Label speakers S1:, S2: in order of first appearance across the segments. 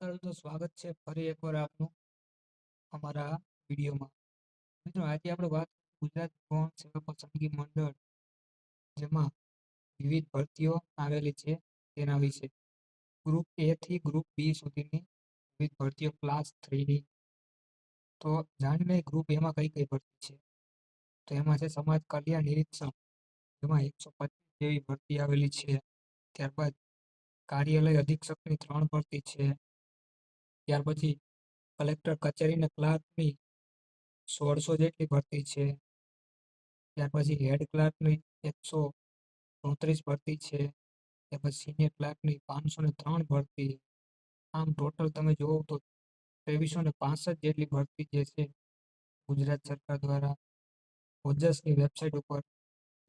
S1: નમસ્કાર મિત્રો, સ્વાગત છે ફરી એકવાર આપનું અમારા વિડીયોમાં. મિત્રો, આજે આપણે વાત ગુજરાત ગૌણ સેવા પસંદગી મંડળ, જેમાં વિવિધ ભરતીઓ આવેલી છે તેના વિશે. ગ્રુપ એ થી ગ્રુપ બી સુધીની વિવિધ ભરતીઓ, ક્લાસ 3ની. તો જાણી લઈએ ગ્રુપ એમાં કઈ કઈ ભરતી છે. તો એમાં છે સમાજ કલ્યાણ નિરીક્ષક, જેમાં 125 જેવી ભરતી આવેલી છે. ત્યારબાદ કાર્યાલય અધિક્ષકની 3 ભરતી છે. ત્યાર પછી કલેક્ટર કચેરીના ક્લાર્કની 1600 જેટલી ભરતી છે. ત્યાર પછી હેડ ક્લાર્કની 134 ભરતી છે. ત્યાર પછી સિનિયર ક્લાર્કની 503 ભરતી. આમ ટોટલ તમે જોવો તો 2365 જેટલી ભરતી જે છે ગુજરાત સરકાર દ્વારા ઓજસની વેબસાઇટ ઉપર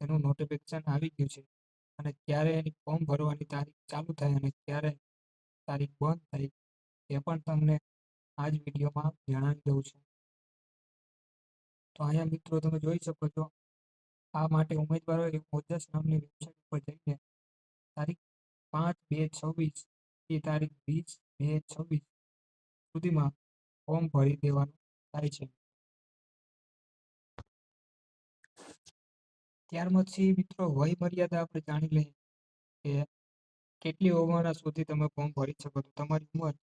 S1: એનું નોટિફિકેશન આવી ગયું છે. અને ક્યારે એની ફોર્મ ભરવાની તારીખ ચાલુ થાય અને ક્યારે તારીખ બંધ થાય એ પણ તમને આ જ વિડીયોમાં જણાવી દઉં છું. તો અહીંયા મિત્રો તમે જોઈ શકો છો, આ માટે ઉમેદવારોએ ઓજસ નામની વેબસાઇટ ઉપર જઈને તારીખ 5/2/26 થી તારીખ 20/2/26 સુધીમાં ફોર્મ ભરી દેવાનું થાય છે. ત્યાર પછી મિત્રો વય મર્યાદા આપણે જાણી લઈએ કે કેટલી ઉંમર સુધી તમે ફોર્મ ભરી શકો છો. તમારી ઉંમર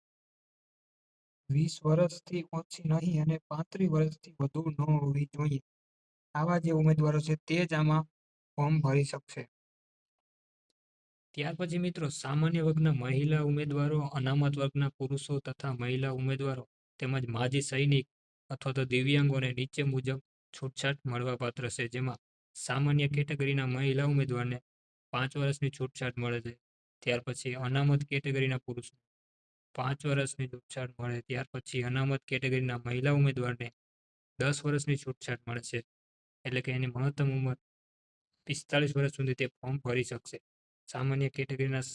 S1: 20 વર્ષથી ઓછી નહીં અને 35 વર્ષથી વધુ ન હોવી જોઈએ. આવા જે ઉમેદવારો છે તે જ આમાં ફોર્મ ભરી શકશે. ત્યાર પછી મિત્રો સામાન્ય વર્ગના મહિલા ઉમેદવારો, અનામત વર્ગના પુરુષો તથા મહિલા ઉમેદવારો તેમજ માજી સૈનિક અથવા તો દિવ્યાંગોને નીચે મુજબ છૂટછાટ મળવાપાત્ર છે. જેમાં સામાન્ય કેટેગરીના મહિલા ઉમેદવારને 5 વર્ષની છૂટછાટ મળે છે. ત્યાર પછી અનામત કેટેગરીના પુરુષ 5 વર્ષની છૂટછાટ મળે. ત્યાર પછી અનામત કેટેગરીના મહિલા ઉમેદવારને 10 વર્ષની છૂટછાટ મળે છે. એટલે કે એની મહત્તમ ઉંમર 45 વર્ષ સુધી તે ફોર્મ ભરી શકશે. સામાન્ય કેટેગરીના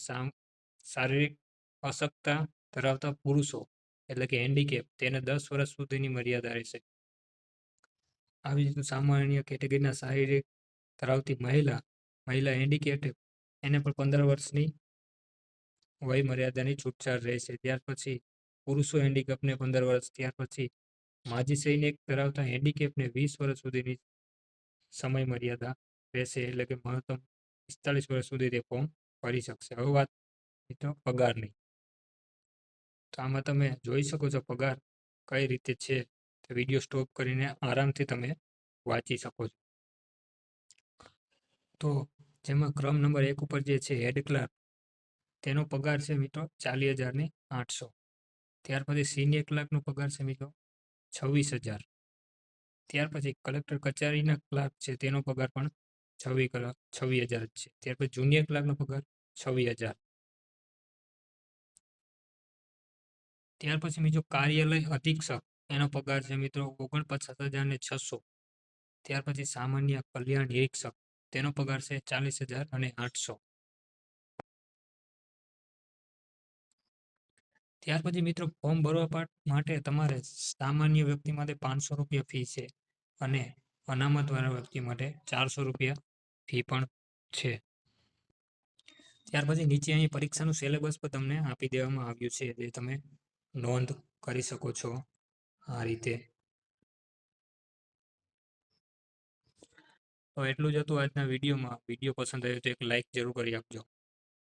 S1: શારીરિક અશક્તતા ધરાવતા પુરુષો એટલે કે હેન્ડીકેપ, તેને 10 વર્ષ સુધીની મર્યાદા રહેશે. આવી રીતે સામાન્ય કેટેગરીના શારીરિક ધરાવતી મહિલા હેન્ડીકેપ, એને પણ 15 વર્ષની વય મર્યાદાની છૂટછાટ રહેશે. ત્યાર પછી પુરુષો હેન્ડીકેપને 15 વર્ષ. ત્યાર પછી માજી સૈનિક ધરાવતા હેન્ડીકેપને 20 વર્ષ સુધીની સમય મર્યાદા રહેશે. એટલે કે મહત્તમ 45 વર્ષ સુધી તે ફોર્મ ભરી શકશે. હવે વાત મિત્રો પગારની. તો આમાં તમે જોઈ શકો છો પગાર કઈ રીતે છે. તો વિડીયો સ્ટોપ કરીને આરામથી તમે વાંચી શકો છો. તો જેમાં ક્રમ નંબર 1 ઉપર જે છે હેડ ક્લાર્ક, તેનો પગાર છે મિત્રો 40,800. ત્યાર પછી સિનિયર ક્લાર્કનો પગાર છે મિત્રો 26,000. ત્યાર પછી કલેક્ટર કચેરીના ક્લાર્ક છે તેનો પગાર પણ 26,000 છે. ત્યાર પછી જુનિયર ક્લાર્કનો પગાર 26,000. ત્યાર પછી મિત્રો કાર્યાલય અધિક્ષક, એનો પગાર છે મિત્રો 49,600. ત્યાર પછી સામાન્ય કલ્યાણ નિરીક્ષક, તેનો પગાર છે 40,800. ત્યાર પછી મિત્રો ફોર્મ ભરવા માટે તમારે સામાન્ય વ્યક્તિ માટે 500 રૂપિયા ફી છે અને અનામત વાળા વ્યક્તિ માટે 400 રૂપિયા ફી પણ છે. ત્યાર પછી નીચે અહીં પરીક્ષાનું સિલેબસ પણ તમને આપી દેવામાં આવ્યું છે, જે તમે નોંધ કરી શકો છો આ રીતે. તો એટલું જ હતું આજના વિડીયોમાં. વિડીયો પસંદ આવ્યો તો એક લાઈક જરૂર કરી આપજો.